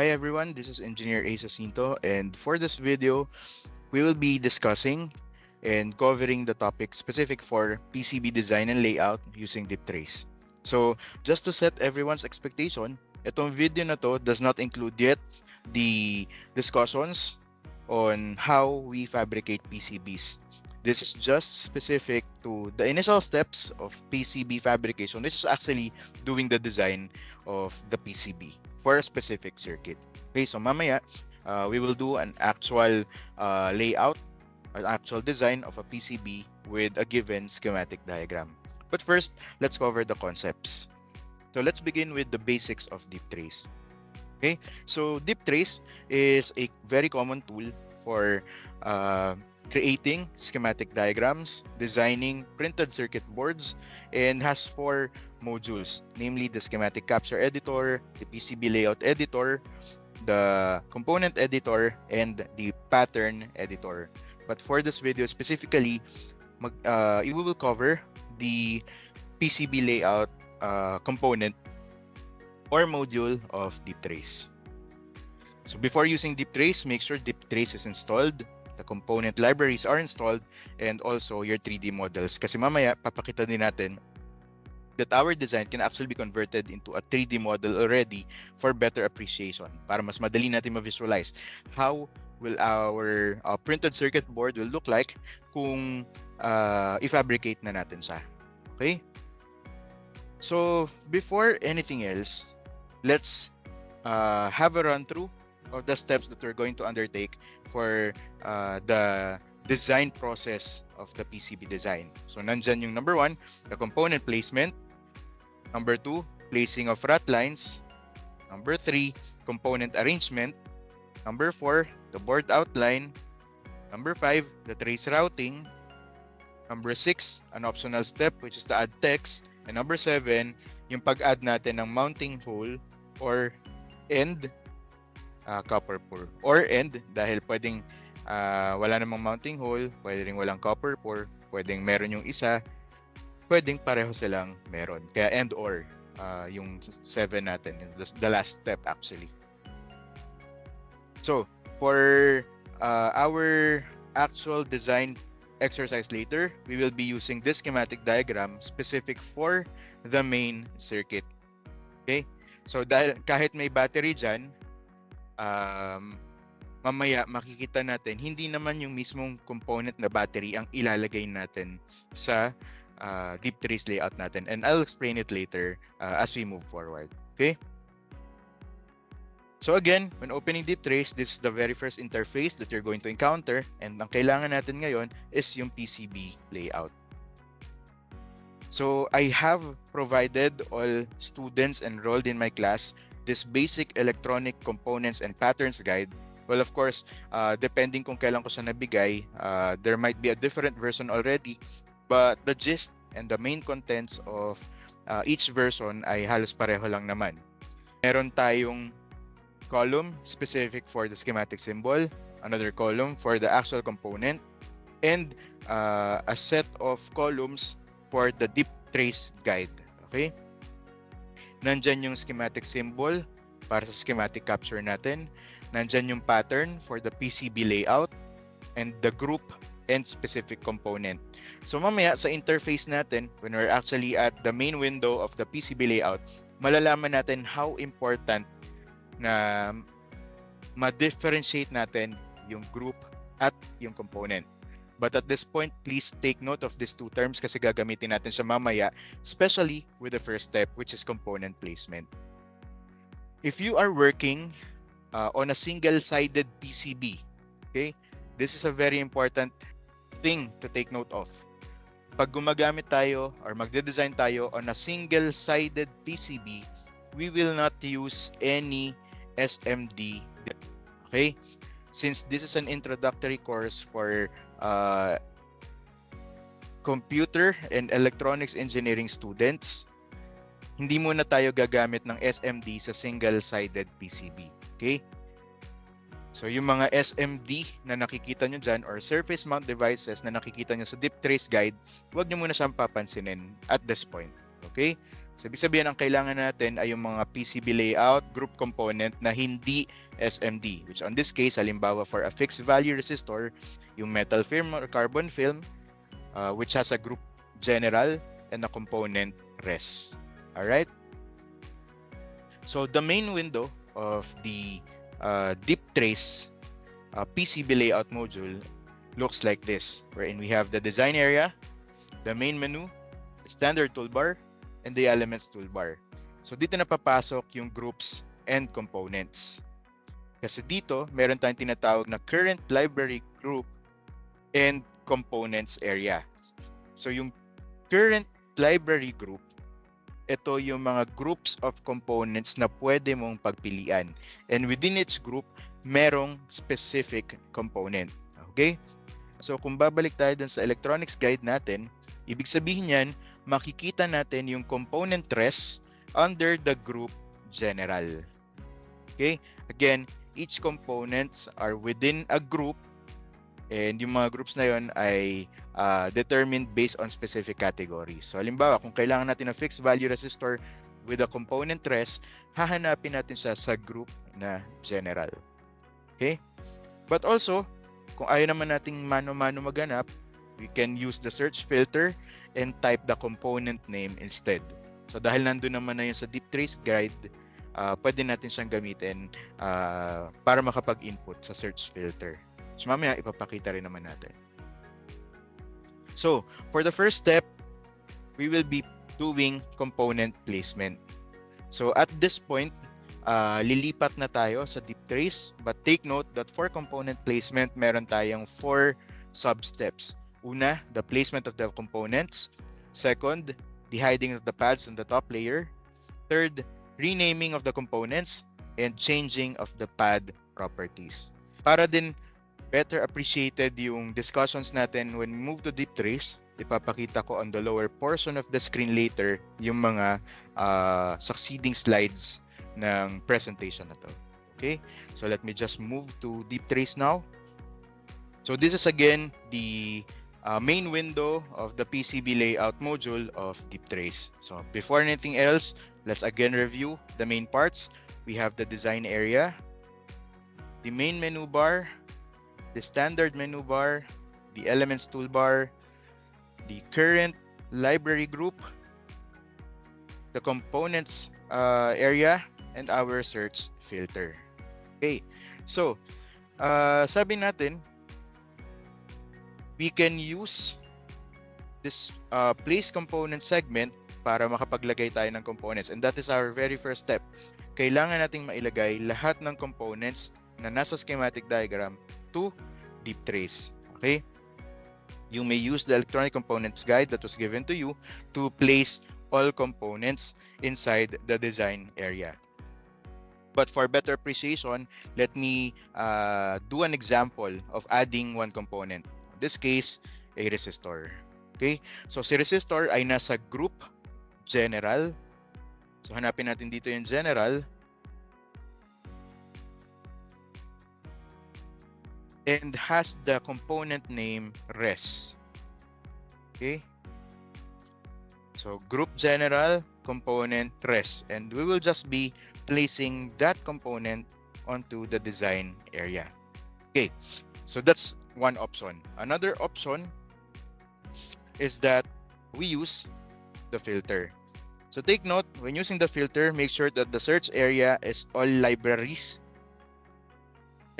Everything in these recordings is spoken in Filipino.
Hi everyone, this is Engineer Ace Jacinto, and for this video, we will be discussing and covering the topic specific for PCB design and layout using DipTrace. So, just to set everyone's expectation, itong video na to does not include yet the discussions on how we fabricate PCBs. This is just specific to the initial steps of PCB fabrication, which is actually doing the design of the PCB for a specific circuit. Okay, so mamaya, we will do an actual layout, an actual design of a PCB with a given schematic diagram. But first, let's cover the concepts. So let's begin with the basics of DipTrace. Okay, so DipTrace is a very common tool for creating schematic diagrams, designing printed circuit boards, and has 4 modules, namely the schematic capture editor, the PCB layout editor, the component editor, and the pattern editor. But for this video specifically, we will cover the PCB layout component or module of DipTrace. So before using DipTrace, make sure DipTrace is installed, the component libraries are installed, and also your 3D models. Kasi mamaya, papakita din natin that our design can actually be converted into a 3D model already for better appreciation. Para mas madali natin ma-visualize how will our printed circuit board will look like kung i-fabricate na natin siya. Okay? So before anything else, let's have a run-through of the steps that we're going to undertake for the design process of the PCB design. So nandyan yung number 1, the component placement. Number 2, placing of rut lines. Number 3, component arrangement. Number 4, the board outline. Number 5, the trace routing. Number 6, an optional step which is to add text. And number 7, yung pag-add natin ng mounting hole or end, copper pore. Or end, dahil pwedeng wala namang mounting hole, pwede rin walang copper pore, pwedeng meron yung isa, pwedeng pareho silang meron. Kaya end or, yung 7 natin, the last step actually. So, for our actual design exercise later, we will be using this schematic diagram specific for the main circuit. Okay? So, dahil kahit may battery dyan, mamaya makikita natin, hindi naman yung mismong component na battery ang ilalagay natin sa DipTrace layout natin. And I'll explain it later as we move forward. Okay? So again, when opening DipTrace, this is the very first interface that you're going to encounter, and ang kailangan natin ngayon is yung PCB layout. So I have provided all students enrolled in my class this basic electronic components and patterns guide. Well, of course, depending kung kailan ko siya nabigay, there might be a different version already, but the gist and the main contents of each version ay halos pareho lang naman. Meron tayong column specific for the schematic symbol, another column for the actual component, and a set of columns for the DipTrace guide. Okay? Nandyan yung schematic symbol para sa schematic capture natin. Nandyan yung pattern for the PCB layout and the group and specific component. So mamaya sa interface natin, when we're actually at the main window of the PCB layout, malalaman natin how important na ma-differentiate natin yung group at yung component. But at this point, please take note of these 2 terms kasi gagamitin natin siya mamaya, especially with the first step, which is component placement. If you are working on a single-sided PCB, okay, this is a very important thing to take note of. Pag gumagamit tayo or magde-design tayo on a single-sided PCB, we will not use any SMD. Okay? Since this is an introductory course for computer and electronics engineering students, hindi muna tayo gagamit ng SMD sa single-sided PCB. Okay? So yung mga SMD na nakikita nyo dyan or surface mount devices na nakikita nyo sa DipTrace guide, huwag nyo muna siyang papansinin at this point. Okay? So, ibig sabihin, ang kailangan natin ay yung mga PCB layout group component na hindi SMD, which on this case, halimbawa for a fixed value resistor, yung metal film or carbon film, which has a group general and a component res. Alright? So, the main window of the deep trace PCB layout module looks like this, wherein we have the design area, the main menu, the standard toolbar, and the elements toolbar. So dito na papasok yung groups and components. Kasi dito, meron tayong tinatawag na current library group and components area. So yung current library group, ito yung mga groups of components na pwede mong pagpilian. And within each group, merong specific component. Okay? So kung babalik tayo dun sa electronics guide natin, ibig sabihin yan, makikita natin yung component res under the group general. Okay? Again, each components are within a group, and yung mga groups na yon ay determined based on specific categories. So halimbawa, kung kailangan natin ng fixed value resistor with a component res, hahanapin natin siya sa group na general. Okay? But also, kung ayaw naman nating mano-mano maghanap, we can use the search filter and type the component name instead. So dahil nandun naman na yun sa deep trace guide, pwede natin siyang gamitin para makapag-input sa search filter. So mamaya ipapakita rin naman natin. So for the first step, we will be doing component placement. So at this point, lilipat na tayo sa deep trace, but take note that for component placement, meron tayong 4 sub-steps. Una, the placement of the components. Second, the hiding of the pads on the top layer. Third, renaming of the components and changing of the pad properties. Para din better appreciated yung discussions natin when we move to deep trace, ipapakita ko on the lower portion of the screen later yung mga succeeding slides ng presentation na to. Okay? So let me just move to deep trace now. So this is again the main window of the PCB layout module of deep trace. So before anything else, let's again review the main parts. We have the design area, the main menu bar, the standard menu bar, the elements toolbar, the current library group, the components area, and our search filter. Okay, so sabi natin, we can use this place component segment para makapaglagay tayo ng components. And that is our very first step. Kailangan nating mailagay lahat ng components na nasa schematic diagram to deep trace. Okay? You may use the electronic components guide that was given to you to place all components inside the design area. But for better appreciation, let me do an example of adding one component. In this case, a resistor. Okay? So si resistor ay nasa group general. So hanapin natin dito yung general. And has the component name res. Okay? So group general, component res. And we will just be placing that component onto the design area. Okay, so that's one option. Another option is that we use the filter. So take note, when using the filter, make sure that the search area is all libraries,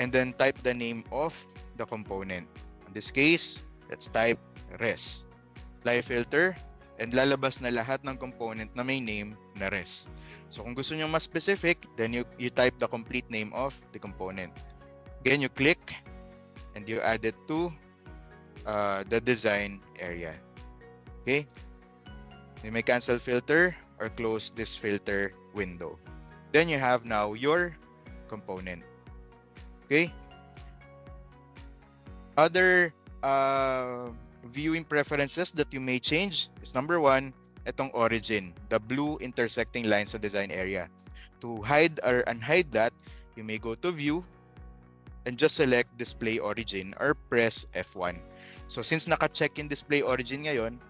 and then type the name of the component. In this case, let's type res. Apply filter, and lalabas na lahat ng component na may name na res. So kung gusto nyo mas specific, then you type the complete name of the component. Again, you click and you add it to the design area. Okay? You may cancel filter or close this filter window. Then you have now your component. Okay? Other viewing preferences that you may change is number 1, itong origin, the blue intersecting line sa design area. To hide or unhide that, you may go to view and just select display origin or press F1. So since naka-check in display origin ngayon,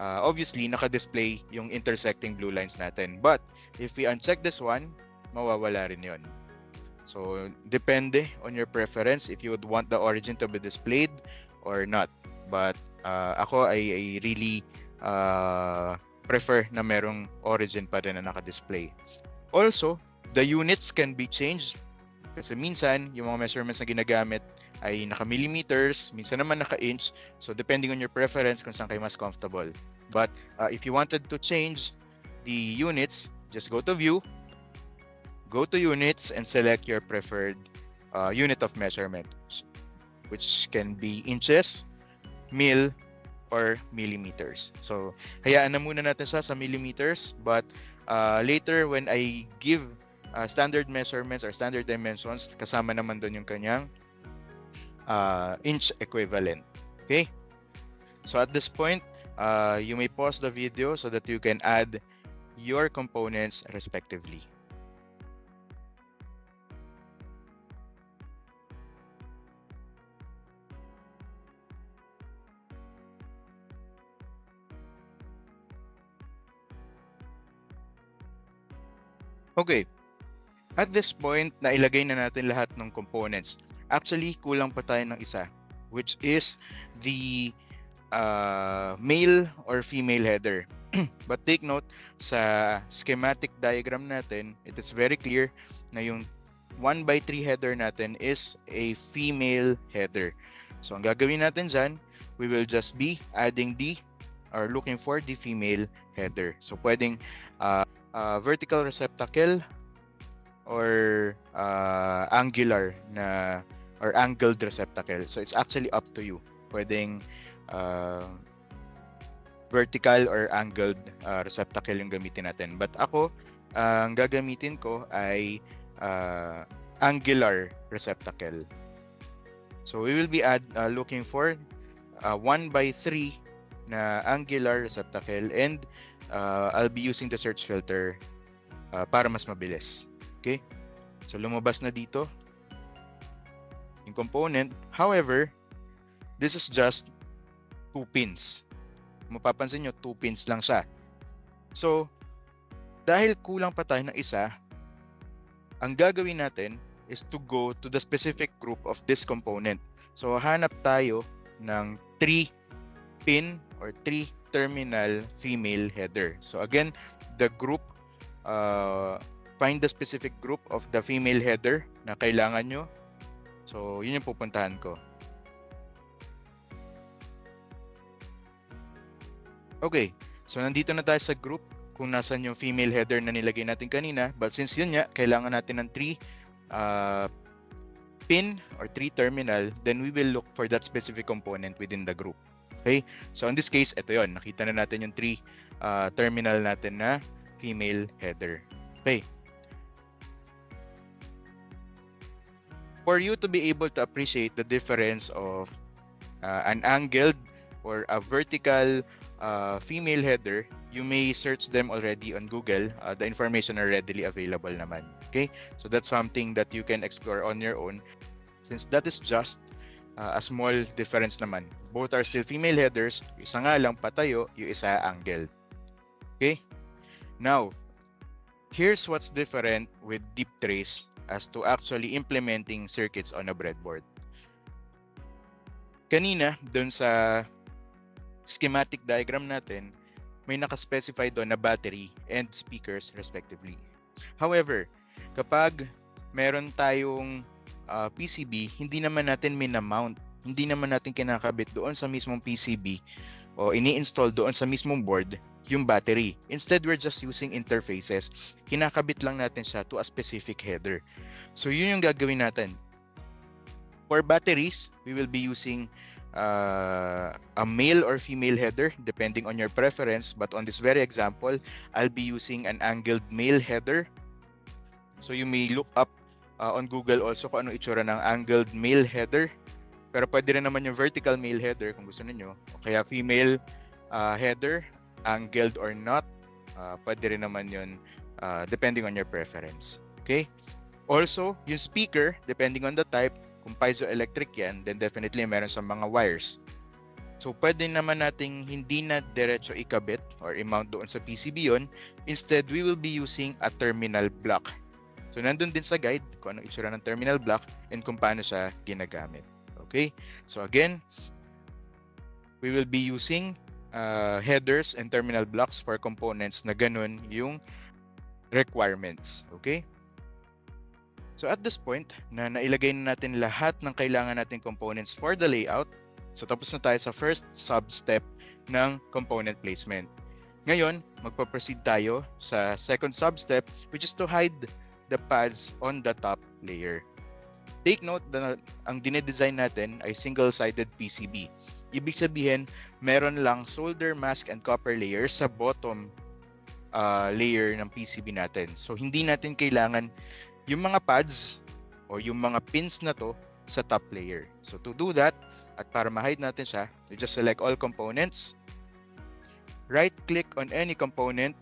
obviously naka-display yung intersecting blue lines natin. But if we uncheck this one, mawawala rin yon. So depende on your preference if you would want the origin to be displayed or not. But ako I really prefer na merong origin pa rin na naka-display. Also, the units can be changed kasi minsan yung mga measurements na ginagamit ay naka-millimeters, minsan naman naka-inch. So depending on your preference kung saan kayo mas comfortable. But if you wanted to change the units, just go to view, go to units, and select your preferred unit of measurement, which can be inches, mil, or millimeters. So hayaan na muna natin siya sa millimeters, but later when I give standard measurements or standard dimensions, kasama naman doon yung kanyang inch equivalent. Okay? So at this point, you may pause the video so that you can add your components respectively. Okay. At this point, nailagay na natin lahat ng components. Actually, kulang pa tayo ng isa, which is the male or female header. But take note, sa schematic diagram natin, it is very clear na yung 1/3 header natin is a female header. So ang gagawin natin dyan, we will just be adding or looking for the female header. So pwedeng vertical receptacle or angular na or angled receptacle. So it's actually up to you. Pwedeng vertical or angled receptacle yung gamitin natin. But ako, ang gagamitin ko ay angular receptacle. So we will be looking for 1/3 na angular receptacle, and I'll be using the search filter para mas mabilis. Okay? So lumabas na dito yung component. However, this is just 2 pins. Mapapansin nyo, 2 pins lang siya. So, dahil kulang pa tayo ng isa, ang gagawin natin is to go to the specific group of this component. So, hanap tayo ng 3 pin or 3 terminal female header. So, again, the group, find the specific group of the female header na kailangan nyo. So, yun yung pupuntahan ko. Okay, so nandito na tayo sa group kung nasan yung female header na nilagay natin kanina. But since yun nga, kailangan natin ng 3 pin or 3 terminal, then we will look for that specific component within the group. Okay, so in this case, ito yon. Nakita na natin yung 3 terminal natin na female header. Okay. For you to be able to appreciate the difference of an angled or a vertical female header, you may search them already on Google. The information are readily available naman. Okay, so that's something that you can explore on your own. Since that is just a small difference naman. Both are still female headers. Yung isa nga lang patayo, yung isa angled. Okay, now here's what's different with deep trace as to actually implementing circuits on a breadboard. Kanina, dun sa schematic diagram natin, may nakaspecify doon na battery and speakers respectively. However, kapag meron tayong PCB, hindi naman natin minamount, hindi naman natin kinakabit doon sa mismong PCB o ini-install doon sa mismong board yung battery. Instead, we're just using interfaces. Kinakabit lang natin siya to a specific header. So yun yung gagawin natin. For batteries, we will be using a male or female header depending on your preference, but on this very example, I'll be using an angled male header. So you may look up on Google also kung ano itsura ng angled male header, pero pwede rin naman yung vertical male header kung gusto niyo, o kaya female header, angled or not, pwede rin naman yun depending on your preference. Okay, also yung speaker, depending on the type, kung piezoelectric yan, then definitely meron sa mga wires. So pwede naman nating hindi na diretso ikabit or i-mount doon sa PCB yun. Instead, we will be using a terminal block. So nandun din sa guide kung anong itsura ng terminal block and kung paano siya ginagamit. Okay? So again, we will be using headers and terminal blocks for components na ganun yung requirements. Okay? So at this point, na nailagay na natin lahat ng kailangan nating components for the layout, so tapos na tayo sa first sub-step ng component placement. Ngayon, magpa-proceed tayo sa second sub-step, which is to hide the pads on the top layer. Take note na ang dinedesign natin ay single-sided PCB. Ibig sabihin, meron lang solder, mask, and copper layers sa bottom layer ng PCB natin. So, hindi natin kailangan yung mga pads o yung mga pins na to sa top layer. So, to do that, at para ma-hide natin siya, you just select all components, right-click on any component,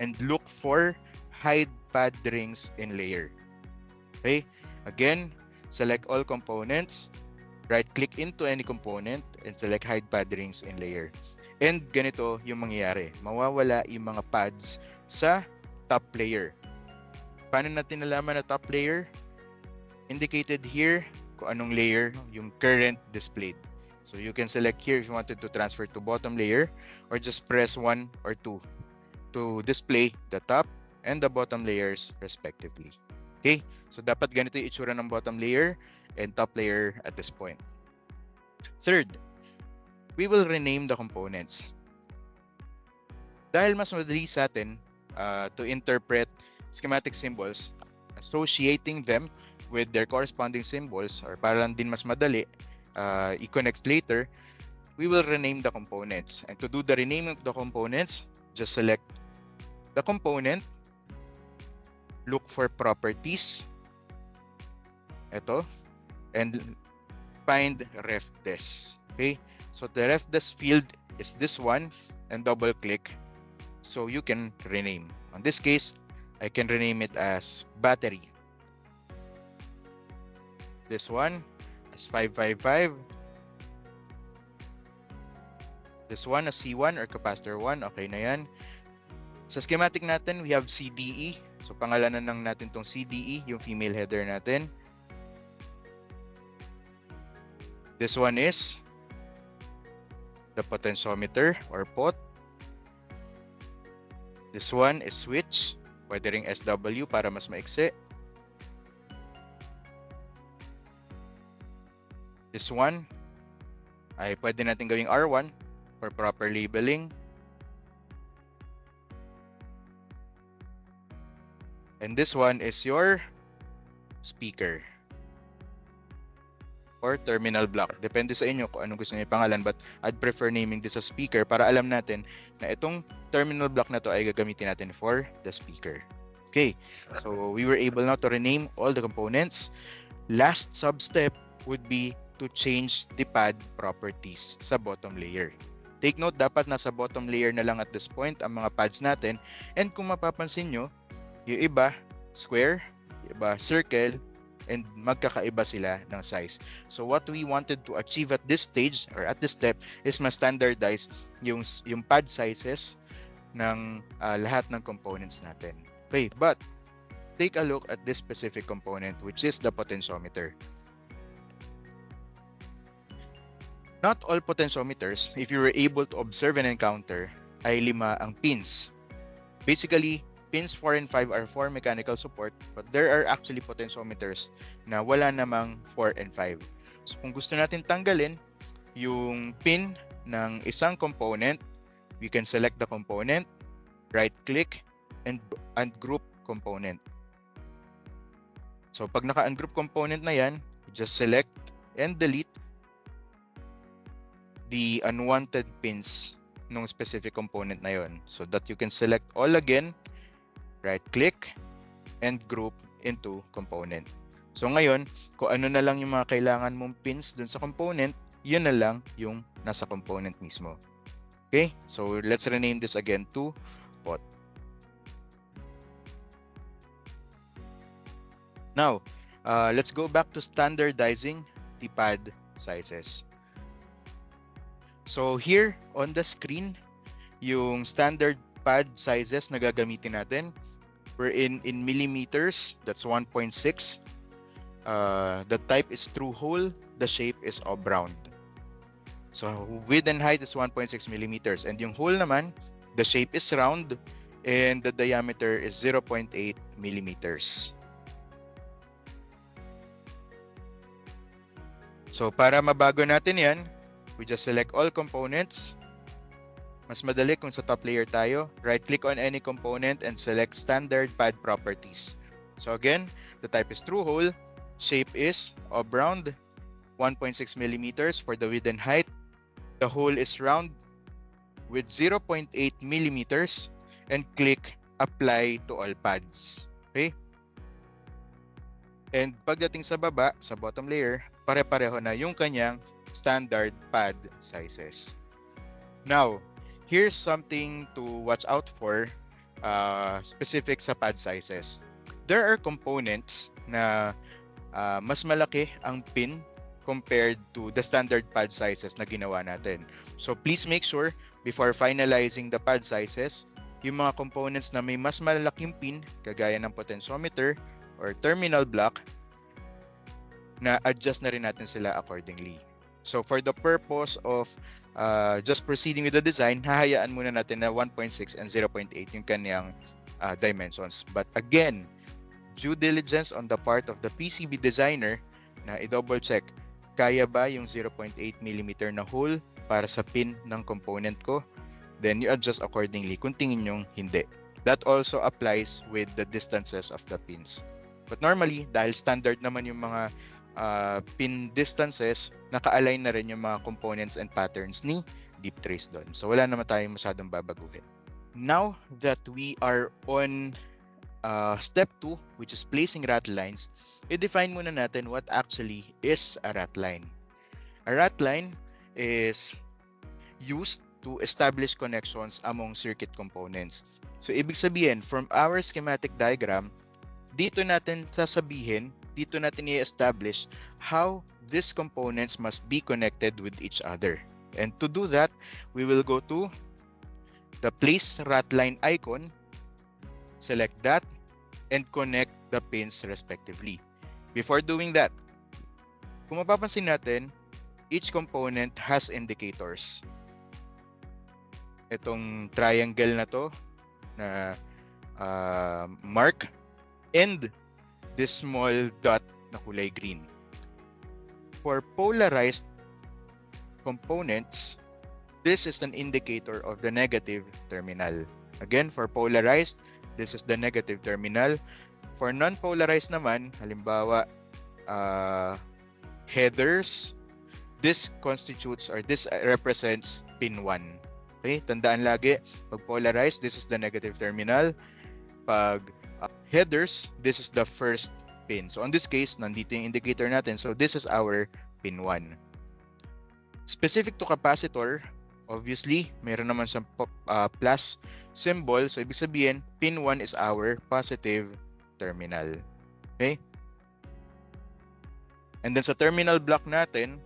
and look for hide pad rings in layer. Okay? Again, select all components, right-click into any component, and select hide pad rings in layer. And ganito yung mangyayari. Mawawala yung mga pads sa top layer. Paano natin nalaman na top layer? Indicated here kung anong layer yung current displayed. So you can select here if you wanted to transfer to bottom layer or just press 1 or 2 to display the top and the bottom layers respectively. Okay? So dapat ganito yung itsura ng bottom layer and top layer at this point. Third, we will rename the components. Dahil mas madali sa atin to interpret schematic symbols, associating them with their corresponding symbols, or para lang din mas madali i-connect later, we will rename the components. And to do the renaming of the components, just select the component, look for properties, ito, and find refdes. Okay, so the refdes field is this one, and double click so you can rename. In this case, I can rename it as battery. This one as 555. This one as C1 or capacitor 1. Okay na yan. Sa schematic natin, we have CDE. So pangalanan lang natin tong CDE, yung female header natin. This one is the potentiometer or pot. This one is switch. Pwede ring SW para mas maiksi. This one ay pwede natin gawing R1 for proper labeling. And this one is your speaker or terminal block. Depende sa inyo kung anong gusto niyo pangalan, but I'd prefer naming this as speaker para alam natin na itong terminal block na to ay gagamitin natin for the speaker. Okay, so we were able now to rename all the components. Last sub-step would be to change the pad properties sa bottom layer. Take note, dapat nasa bottom layer na lang at this point ang mga pads natin. And kung mapapansin nyo, yung iba square, yung iba circle, and magkakaiba sila ng size. So what we wanted to achieve at this stage or at this step is ma-standardize yung pad sizes ng lahat ng components natin. Okay, but take a look at this specific component, which is the potentiometer. Not all potentiometers, if you were able to observe and encounter, ay 5 ang pins. Basically, pins 4 and 5 are for mechanical support, but there are actually potentiometers na wala namang 4 and 5. So kung gusto natin tanggalin yung pin ng isang component, we can select the component, right-click, and ungroup component. So pag naka-ungroup component na yan, just select and delete the unwanted pins ng specific component na yon, so that you can select all again, right-click, and group into component. So ngayon, kung ano na lang yung mga kailangan mong pins dun sa component, yun na lang yung nasa component mismo. Okay, so let's rename this again to pot. Now, let's go back to standardizing the pad sizes. So here on the screen, yung standard pad sizes na gagamitin natin, we're in millimeters, that's 1.6. The type is through hole, the shape is oblong. So width and height is 1.6 millimeters, and yung hole naman, the shape is round, and the diameter is 0.8 millimeters. So para mabago natin yan, we just select all components. Mas madali kung sa top layer tayo. Right-click on any component and select standard pad properties. So again, the type is through hole, shape is oblong, 1.6 millimeters for the width and height. The hole is round with 0.8 millimeters, and click apply to all pads. Okay? And pagdating sa baba, sa bottom layer, pare-pareho na yung kanyang standard pad sizes. Now, here's something to watch out for specific sa pad sizes. There are components na mas malaki ang pin compared to the standard pad sizes na ginawa natin. So please make sure before finalizing the pad sizes, yung mga components na may mas malalaking pin, kagaya ng potentiometer or terminal block, na adjust na rin natin sila accordingly. So for the purpose of just proceeding with the design, hahayaan muna natin na 1.6 and 0.8 yung kanyang dimensions. But again, due diligence on the part of the PCB designer na i-double check, kaya ba yung 0.8 mm na hole para sa pin ng component ko? Then you adjust accordingly kung tingin nyong hindi. That also applies with the distances of the pins. But normally, dahil standard naman yung mga pin distances, naka-align na rin yung mga components and patterns ni DeepTrace doon. So wala naman tayong masyadong babaguhin. Now that we are on step 2, which is placing ratlines, i-define muna natin what actually is a ratline. A ratline is used to establish connections among circuit components. So ibig sabihin, from our schematic diagram, dito natin sasabihin, dito natin i-establish how these components must be connected with each other. And to do that, we will go to the place ratline icon, select that, and connect the pins respectively. Before doing that, kung mapapansin natin, each component has indicators. Itong triangle na to na mark, and this small dot na kulay green. For polarized components, this is an indicator of the negative terminal. Again, for polarized, this is the negative terminal. For non-polarized naman, halimbawa, headers, this constitutes or this represents pin 1. Okay, tandaan lagi, pag polarized, this is the negative terminal. Pag headers, this is the first pin. So on this case, nandito yung indicator natin. So this is our pin 1. Specific to capacitor, obviously, meron naman siyang plus symbol. So ibig sabihin, pin 1 is our positive terminal. Okay? And then sa terminal block natin,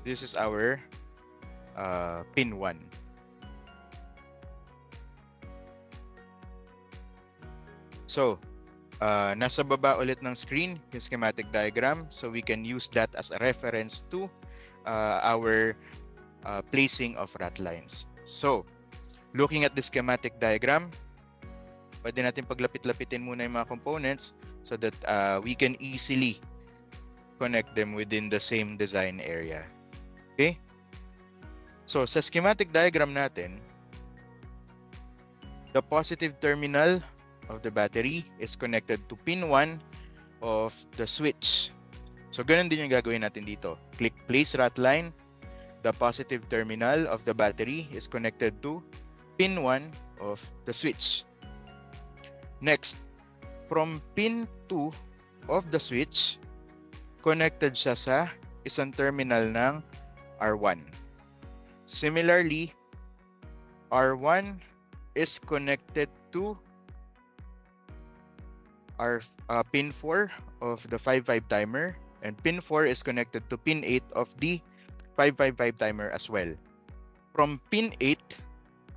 this is our pin 1. So, nasa baba ulit ng screen yung schematic diagram, so we can use that as a reference to our placing of ratlines. So, looking at the schematic diagram, pwede natin paglapit-lapitin muna yung mga components so that we can easily connect them within the same design area. Okay? So, sa schematic diagram natin, the positive terminal of the battery is connected to pin 1 of the switch. So, ganun din yung gagawin natin dito. Click place ratline. The positive terminal of the battery is connected to pin 1 of the switch. Next, from pin 2 of the switch, connected siya sa isang terminal ng R1. Similarly, R1 is connected to our pin 4 of the 5-5 timer, and pin 4 is connected to pin 8 of the 555 timer as well. From pin 8,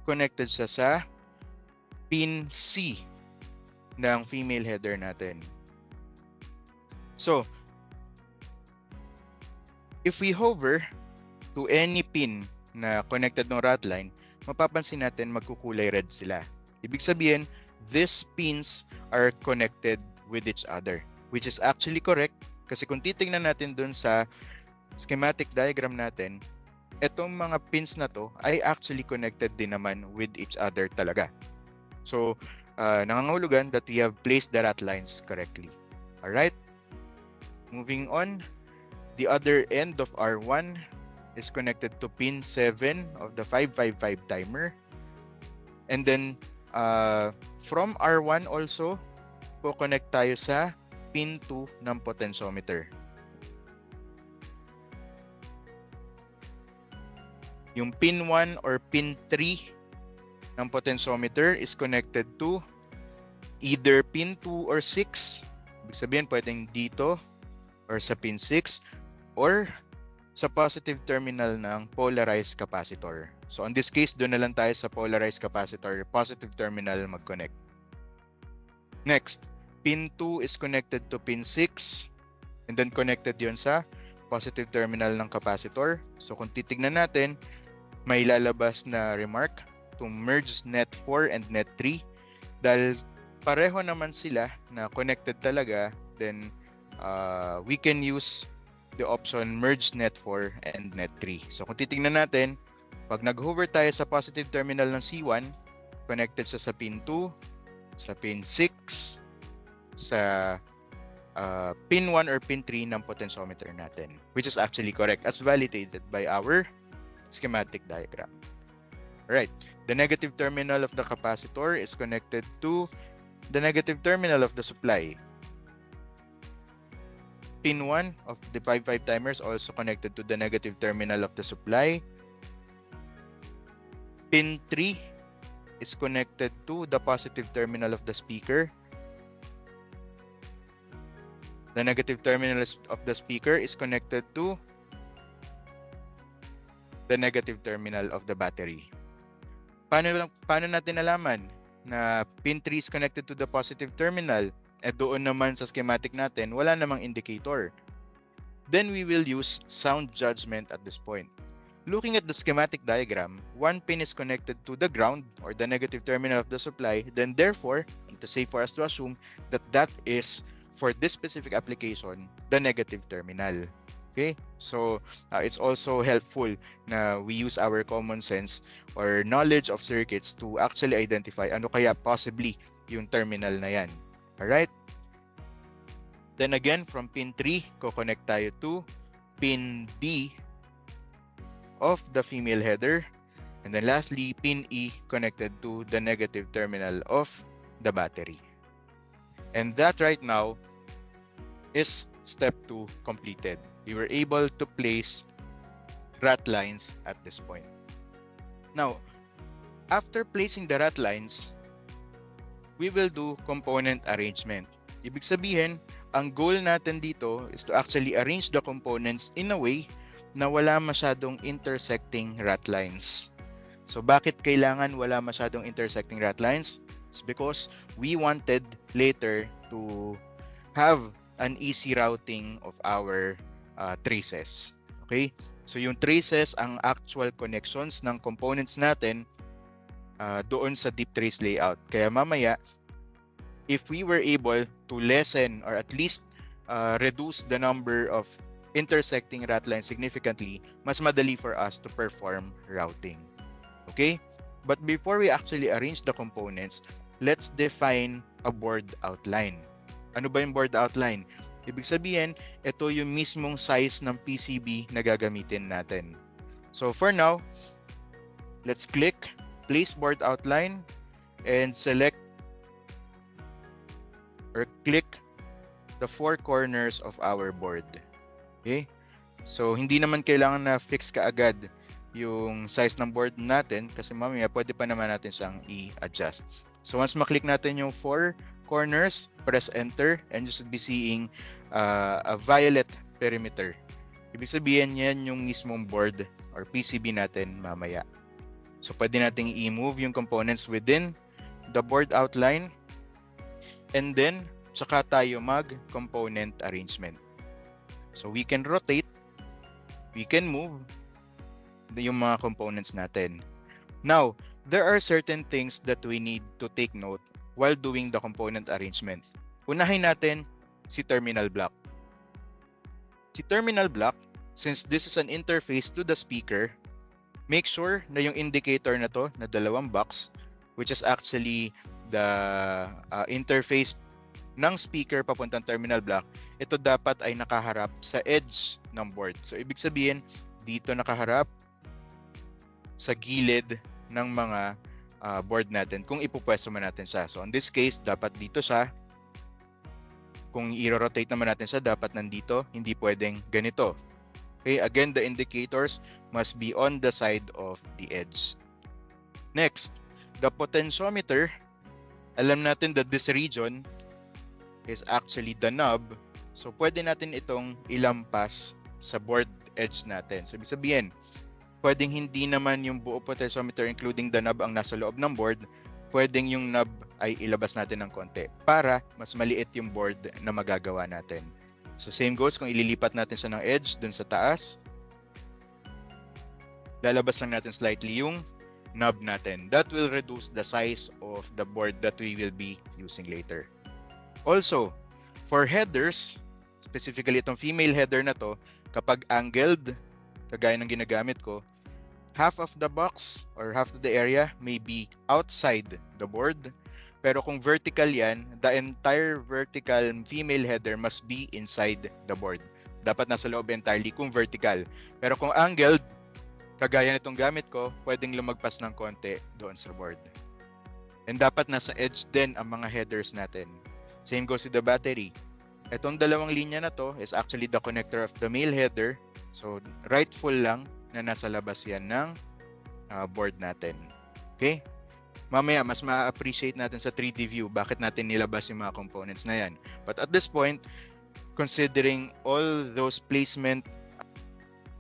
connected siya sa pin C ng female header natin. So, if we hover to any pin na connected ng rat line, mapapansin natin magkukulay red sila. Ibig sabihin, these pins are connected with each other, which is actually correct kasi kung titingnan natin dun sa schematic diagram natin, itong mga pins na to ay actually connected din naman with each other talaga. So, nangangahulugan that we have placed the rat lines correctly. Alright? Moving on, the other end of R1 is connected to pin 7 of the 555 timer. And then, from R1 also, po-connect tayo sa pin 2 ng potentiometer. Yung pin 1 or pin 3 ng potentiometer is connected to either pin 2 or 6. Ibig sabihin, pwedeng dito or sa pin 6 or sa positive terminal ng polarized capacitor. So, in this case, doon na lang tayo sa polarized capacitor, positive terminal mag-connect. Next, pin 2 is connected to pin 6 and then connected yon sa positive terminal ng capacitor. So, kung titignan natin, may lalabas na remark to merge net 4 and net 3 dahil pareho naman sila na connected talaga, then we can use the option merge net 4 and net 3. So kung titingnan natin, pag nag-hover tayo sa positive terminal ng C1, connected siya sa pin 2, sa pin 6, sa pin 1 or pin 3 ng potentiometer natin, which is actually correct as validated by our schematic diagram. Alright, the negative terminal of the capacitor is connected to the negative terminal of the supply. Pin 1 of the 555 timers also connected to the negative terminal of the supply. Pin 3 is connected to the positive terminal of the speaker. The negative terminal of the speaker is connected to the negative terminal of the battery. Paano natin nalaman na pin 3 is connected to the positive terminal? Doon naman sa schematic natin, wala namang indicator. Then we will use sound judgment at this point. Looking at the schematic diagram, one pin is connected to the ground or the negative terminal of the supply. Then therefore, it is safe for us to assume that that is, for this specific application, the negative terminal. Okay? So, it's also helpful na we use our common sense or knowledge of circuits to actually identify ano kaya possibly yung terminal na yan. Alright? Then again, from pin 3, ko-connect tayo to pin D of the female header. And then lastly, pin E connected to the negative terminal of the battery. And that right now is step 2 completed. We were able to place rat lines at this point. Now, after placing the rat lines, we will do component arrangement. Ibig sabihin, ang goal natin dito is to actually arrange the components in a way na wala masyadong intersecting rat lines. So bakit kailangan wala masyadong intersecting rat lines? It's because we wanted later to have an easy routing of our traces. Okay? So yung traces, ang actual connections ng components natin doon sa deep trace layout. Kaya mamaya, if we were able to lessen or at least reduce the number of intersecting rat lines significantly, mas madali for us to perform routing. Okay? But before we actually arrange the components, let's define a board outline. Ano ba yung board outline? Ibig sabihin, ito yung mismong size ng PCB na gagamitin natin. So for now, let's click Place Board Outline and select or click the 4 corners of our board. Okay? So hindi naman kailangan na fix kaagad yung size ng board natin kasi mamaya pwede pa naman natin siyang i-adjust. So once maklik natin yung 4 corners, press enter and you should be seeing a violet perimeter. Ibig sabihin yan yung mismong board or PCB natin mamaya. So pwede nating i-move yung components within the board outline and then tsaka tayo mag-component arrangement. So we can rotate, we can move yung mga components natin. Now, there are certain things that we need to take note while doing the component arrangement. Unahin natin si terminal block. Si terminal block, since this is an interface to the speaker, make sure na yung indicator na to, na dalawang box, which is actually the interface ng speaker papuntang terminal block, ito dapat ay nakaharap sa edge ng board. So, ibig sabihin, dito nakaharap sa gilid ng mga board natin kung ipupwesto man natin siya. So, in this case, dapat dito siya. Kung i-rotate naman natin siya, dapat nandito. Hindi pwedeng ganito. Okay, again, the indicators must be on the side of the edge. Next, the potentiometer. Alam natin that this region is actually the knob. So, pwede natin itong ilampas sa board edge natin. So, ibig sabihin, pwedeng hindi naman yung buo potentiometer including the knob ang nasa loob ng board. Pwedeng yung knob ay ilabas natin ng konti para mas maliit yung board na magagawa natin. So, same goes kung ililipat natin siya ng edge dun sa taas. Lalabas lang natin slightly yung knob natin. That will reduce the size of the board that we will be using later. Also, for headers, specifically itong female header na to, kapag angled, kagaya ng ginagamit ko, half of the box or half of the area may be outside the board. Pero kung vertical yan, the entire vertical female header must be inside the board. Dapat nasa loob entirely kung vertical. Pero kung angled, kagaya nitong gamit ko, pwedeng lumagpas ng konti doon sa board. And dapat nasa edge din ang mga headers natin. Same goes with the battery. Itong dalawang linya na to is actually the connector of the male header. So, rightful lang na nasa labas yan ng board natin. Okay? Mamaya, mas ma-appreciate natin sa 3D view bakit natin nilabas yung mga components na yan. But at this point, considering all those placement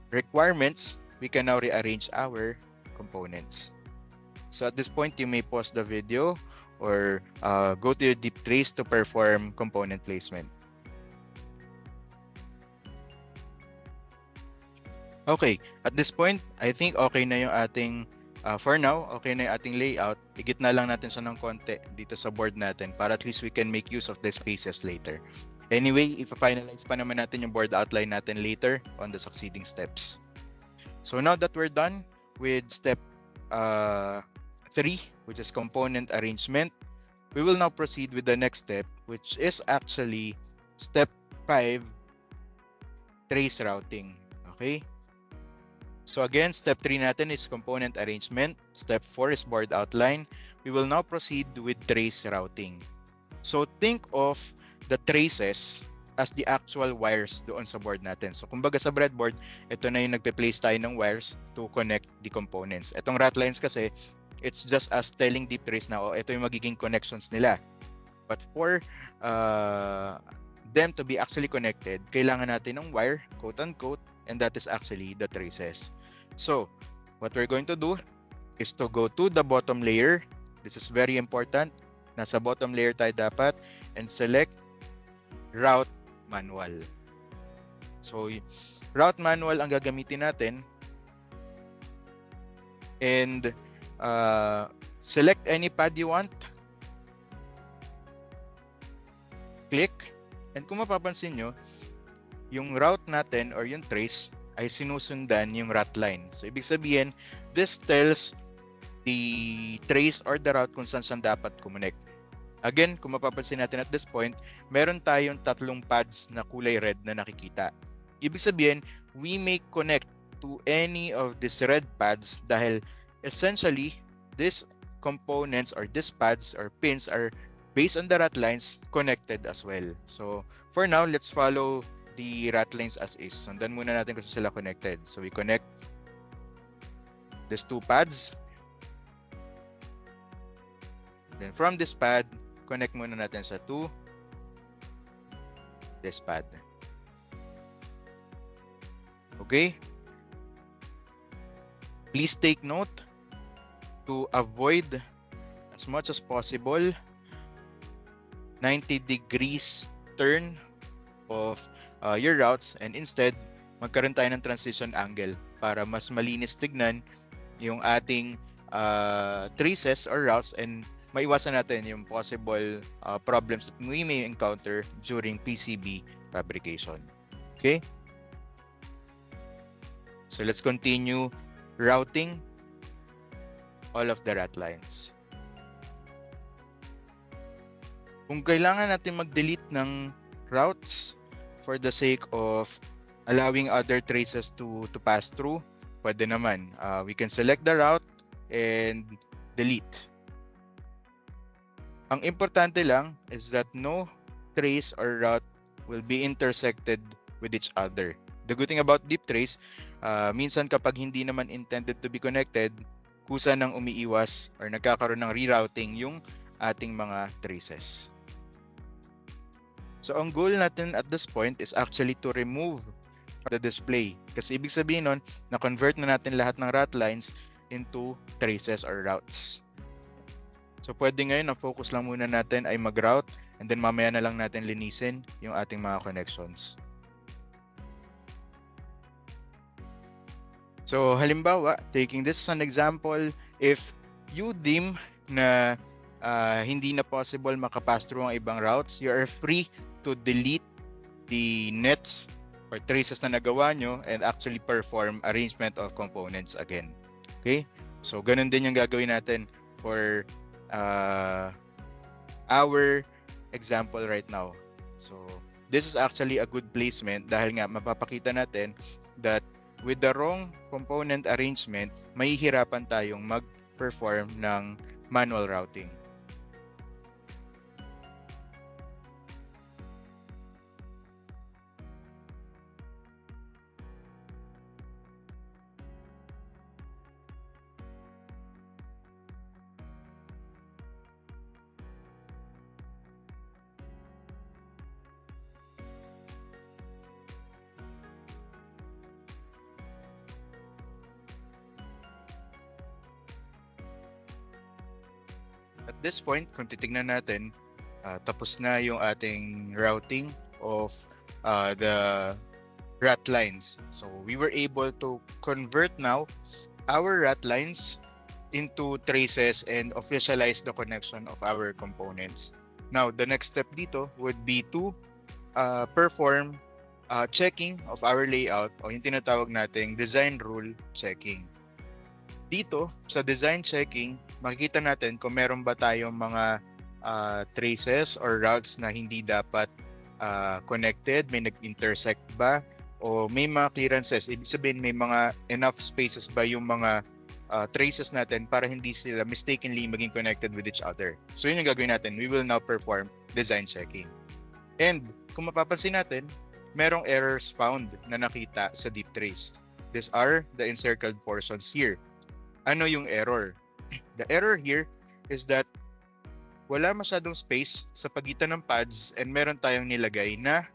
requirements, we can now rearrange our components. So at this point, you may pause the video or go to your deep trace to perform component placement. Okay, at this point, I think okay na yung ating, for now, okay na yung ating layout. Igitna lang natin siya ng konti dito sa board natin para at least we can make use of the spaces later. Anyway, ipa-finalize pa naman natin yung board outline natin later on the succeeding steps. So now that we're done with step 3, which is component arrangement, we will now proceed with the next step, which is actually step 5, trace routing. Okay? So again, step 3 natin is component arrangement. Step 4 is board outline. We will now proceed with trace routing. So think of the traces as the actual wires doon sa board natin. So kumbaga sa breadboard, ito na yung nagpe-place tayo ng wires to connect the components. Itong rat lines kasi, it's just as telling deep trace na, ito yung magiging connections nila. But for them to be actually connected, kailangan natin ng wire, quote-unquote, and that is actually the traces. So, what we're going to do is to go to the bottom layer. This is very important. Nasa bottom layer tayo dapat and select route manual. So, route manual ang gagamitin natin and select any pad you want. Click. And kung mapapansin nyo, yung route natin or yung trace ay sinusundan yung rat line. So, ibig sabihin, this tells the trace or the route kung saan saan dapat connect. Again, kung mapapansin natin at this point, meron tayong 3 pads na kulay red na nakikita. Ibig sabihin, we may connect to any of these red pads dahil essentially, these components or these pads or pins are based on the rat lines connected as well. So, for now, let's follow the rat lines as is. Sundan muna natin kasi sila connected. So, we connect these 2 pads. Then, from this pad, connect muna natin sa to this pad. Okay? Please take note to avoid as much as possible 90 degrees turn of your routes, and instead magkaroon tayo ng transition angle para mas malinis tignan yung ating traces or routes, and maiwasan natin yung possible problems that we may encounter during PCB fabrication. Okay? So let's continue routing all of the rat lines. Kung kailangan natin mag-delete ng routes for the sake of allowing other traces to pass through, pwede naman. We can select the route and delete. Ang importante lang is that no trace or route will be intersected with each other. The good thing about deep trace, minsan kapag hindi naman intended to be connected, kusa nang umiiwas or nagkakaroon ng rerouting yung ating mga traces. So ang goal natin at this point is actually to remove the display. Kasi ibig sabihin nun, na-convert na natin lahat ng rat lines into traces or routes. So pwede ngayon, ang focus lang muna natin ay mag-route, and then mamaya na lang natin linisin yung ating mga connections. So halimbawa, taking this as an example, if you deem na hindi na possible makapass through ang ibang routes, you are free to delete the nets or traces na nagawa nyo and actually perform arrangement of components again. Okay? So ganun din yung gagawin natin for our example right now. So this is actually a good placement dahil nga mapapakita natin that with the wrong component arrangement, mahihirapan tayong mag-perform ng manual routing. At this point, kung titignan natin, tapos na yung ating routing of the rat lines. So we were able to convert now our rat lines into traces and officialize the connection of our components. Now, the next step dito would be to perform checking of our layout o yung tinatawag nating design rule checking. Dito, sa design checking, makikita natin kung meron ba tayong mga traces or routes na hindi dapat connected, may nag-intersect ba, o may mga clearances. Ibig sabihin, may mga enough spaces ba yung mga traces natin para hindi sila mistakenly maging connected with each other. So yun yung gagawin natin. We will now perform design checking. And kung mapapansin natin, merong errors found na nakita sa deep trace. These are the encircled portions here. Ano yung error? The error here is that wala masyadong space sa pagitan ng pads and meron tayong nilagay na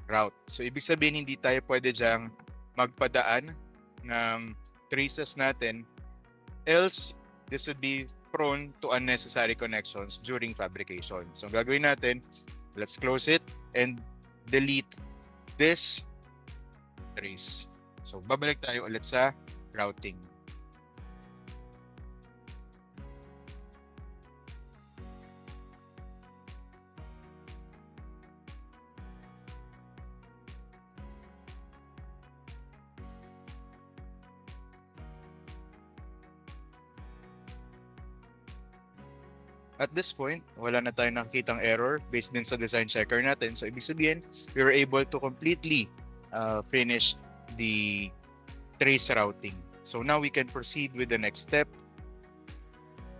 route. So ibig sabihin hindi tayo pwede dyang magpadaan ng traces natin, else this would be prone to unnecessary connections during fabrication. So ang gagawin natin, let's close it and delete this trace. So babalik tayo ulit sa routing. At this point, wala na tayong nakikitang error based din sa design checker natin. So, ibig sabihin, we were able to completely finish the trace routing. So, now we can proceed with the next step,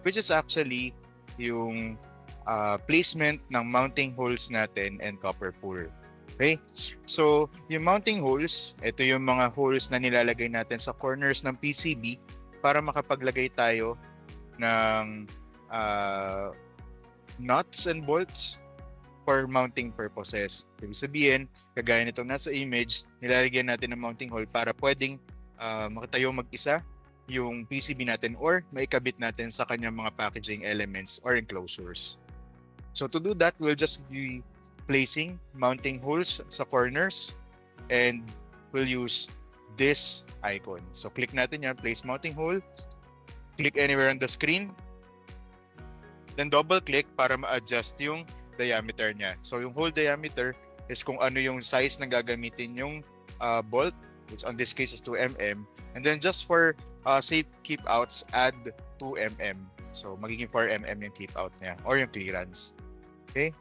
which is actually yung placement ng mounting holes natin and copper pool. Okay? So, yung mounting holes, ito yung mga holes na nilalagay natin sa corners ng PCB para makapaglagay tayo ng nuts and bolts for mounting purposes. Ibig sabihin, kagaya nitong nasa image, nilalagyan natin ng mounting hole para pwedeng makatayo mag-isa yung PCB natin or maikabit natin sa kanyang mga packaging elements or enclosures. So to do that, we'll just be placing mounting holes sa corners and we'll use this icon. So click natin yan, place mounting hole, click anywhere on the screen, then double click para ma-adjust yung diameter niya. So yung hole diameter is kung ano yung size na gagamitin yung bolt, which on this case is 2 mm. And then just for safe keep outs, add 2 mm. So magiging 4 mm yung keep out niya or yung clearance. Okay?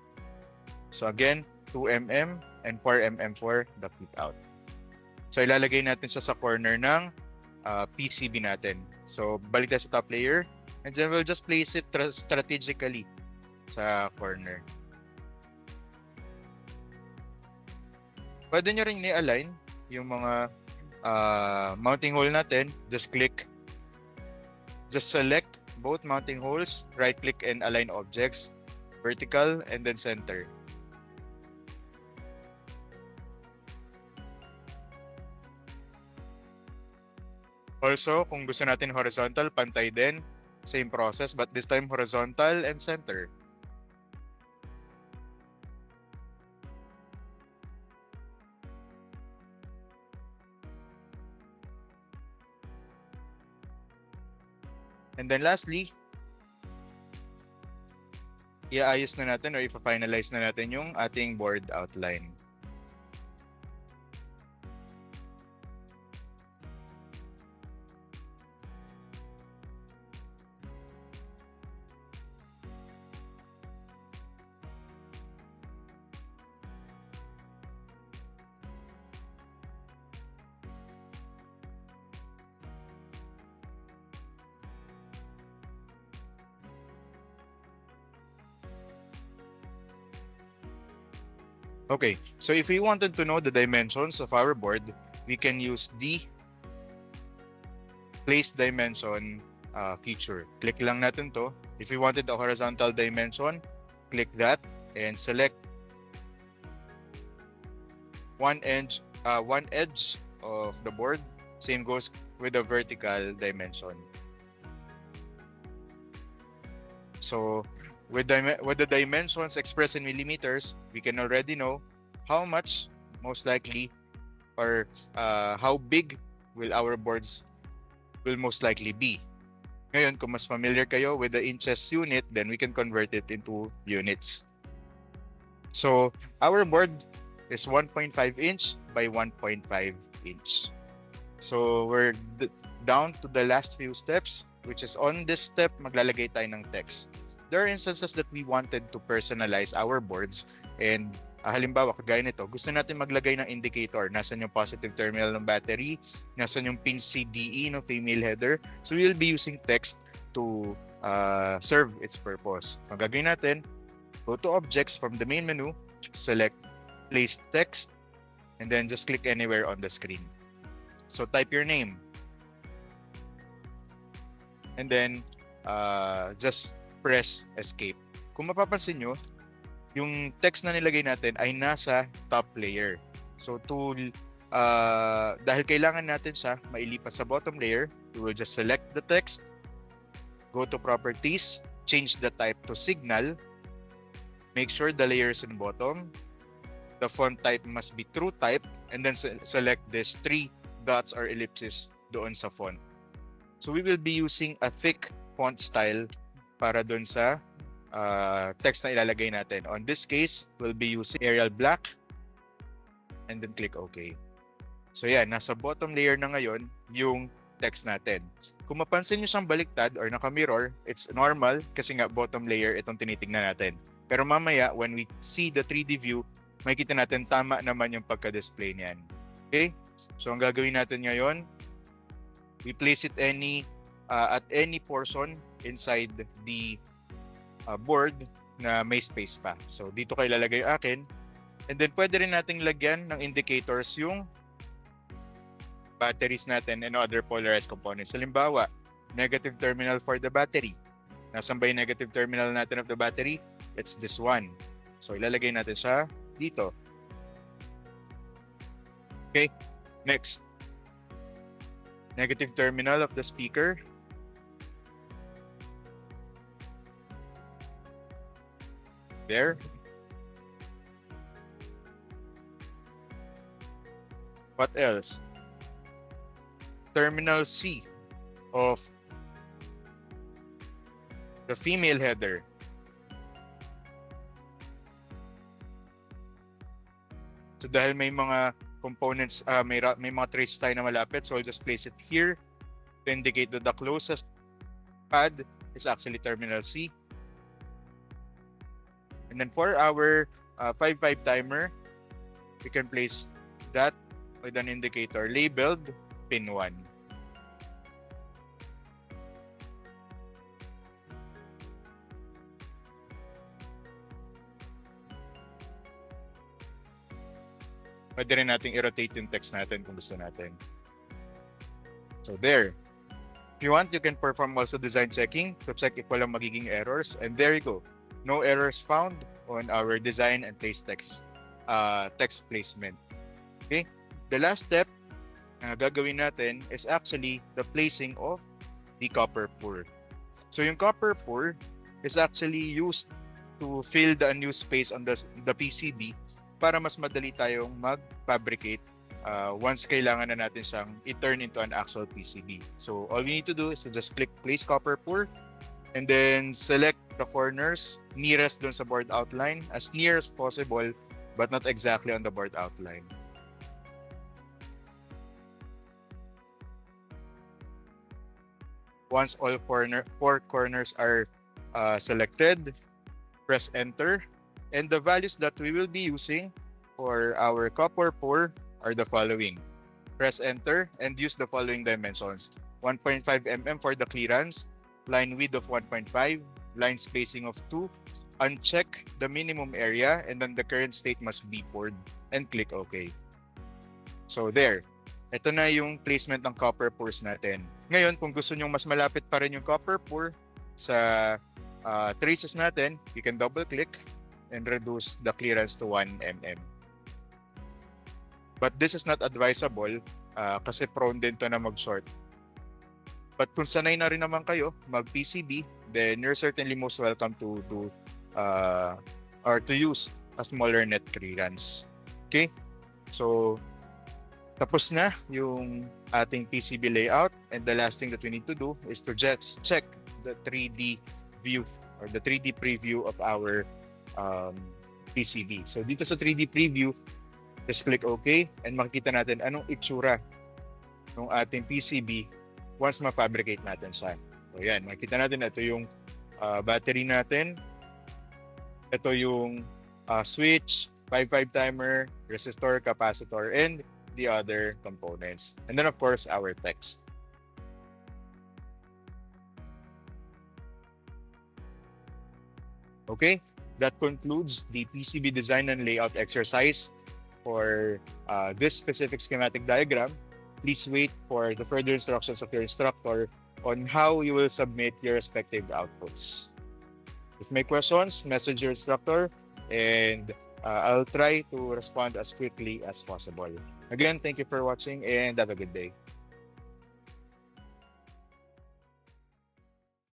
So again, 2 mm and 4 mm for the keep out. So ilalagay natin siya sa corner ng PCB natin. So balik tayo sa top layer and then we'll just place it strategically sa corner. Pwede nyo rin ni-align yung mga mounting hole natin. Just select both mounting holes, right click and align objects, vertical and then center. Also, kung gusto natin horizontal, pantay din. Same process, but this time horizontal and center. And then lastly, iayos na natin or ipa-finalize na natin yung ating board outline. Okay, so if we wanted to know the dimensions of our board, we can use the place dimension feature. Click lang natin to. If we wanted a horizontal dimension, click that and select one edge of the board. Same goes with the vertical dimension. So with the dimensions expressed in millimeters, we can already know how much, most likely, or how big will our boards will most likely be. Ngayon, kung mas familiar kayo with the inches unit, then we can convert it into units. So our board is 1.5 inch by 1.5 inch. So we're down to the last few steps, which is on this step, maglalagay tayo ng text. There are instances that we wanted to personalize our boards and halimbawa kagaya nito, gusto natin maglagay ng indicator. Nasaan yung positive terminal ng battery, nasaan yung pin CDE ng female header. So we will be using text to serve its purpose. Ang gagawin natin, go to objects from the main menu, select place text, and then just click anywhere on the screen. So type your name. And then just press escape. Kung mapapansin nyo, yung text na nilagay natin ay nasa top layer. So dahil kailangan natin siya mailipat sa bottom layer, we will just select the text, go to properties, change the type to signal, make sure the layer is in bottom, the font type must be true type, and then select this 3 dots or ellipses doon sa font. So we will be using a thick font style para doon sa text na ilalagay natin. On this case, we'll be using Arial Black and then click OK. So yan, nasa bottom layer na ngayon yung text natin. Kung mapansin nyo siyang baliktad or naka-mirror, it's normal kasi nga bottom layer itong tinitignan natin. Pero mamaya, when we see the 3D view, makikita natin tama naman yung pagka-display niyan. Okay? So ang gagawin natin ngayon, we place it at any portion inside the board na may space pa. So dito kayo lalagay akin. And then pwede rin nating lagyan ng indicators yung batteries natin and other polarized components. Halimbawa, negative terminal for the battery. Nasaan ba yung negative terminal natin of the battery? It's this one. So, ilalagay natin siya dito. Okay, next. Negative terminal of the speaker. There. What else? Terminal C of the female header. So dahil may mga components, may mga traces tayo na malapit, so I'll just place it here to indicate that the closest pad is actually terminal C. And then for our 5-5 timer, we can place that with an indicator labeled pin 1. Pwede rin natin i-rotate yung text natin kung gusto natin. So there. If you want, you can perform also design checking to check if walang magiging errors. And there you go. No errors found on our design and place text placement. Okay? The last step na gagawin natin is actually the placing of the copper pour. So yung copper pour is actually used to fill the unused space on the PCB para mas madali tayong mag-fabricate once kailangan na natin siyang i-turn into an actual PCB. So all we need to do is to just click place copper pour and then select the corners nearest dun sa board outline, as near as possible but not exactly on the board outline. Once all four corners are selected, press enter. And the values that we will be using for our copper pour are the following. Press enter and use the following dimensions. 1.5 mm for the clearance, line width of 1.5, line spacing of 2. Uncheck the minimum area and then the current state must be poured and click OK. So there. Ito na yung placement ng copper pours natin. Ngayon, kung gusto nyo mas malapit pa rin yung copper pour sa traces natin, you can double click and reduce the clearance to 1 mm. But this is not advisable kasi prone din to na mag-short. But kung sanay na rin naman kayo mag-PCB, then you're certainly most welcome to use a smaller net clearance. Okay? So, tapos na yung ating PCB layout, and the last thing that we need to do is to just check the 3D view or the 3D preview of our PCB. So dito sa 3D preview, just click OK and makikita natin anong itsura ng ating PCB once ma-fabricate natin siya. So yan, makikita natin ito yung battery natin. Ito yung switch, 5-5 timer, resistor, capacitor, and the other components. And then of course, our text. Okay? That concludes the PCB design and layout exercise for this specific schematic diagram. Please wait for the further instructions of your instructor on how you will submit your respective outputs. If you may questions, message your instructor and I'll try to respond as quickly as possible. Again, thank you for watching and have a good day.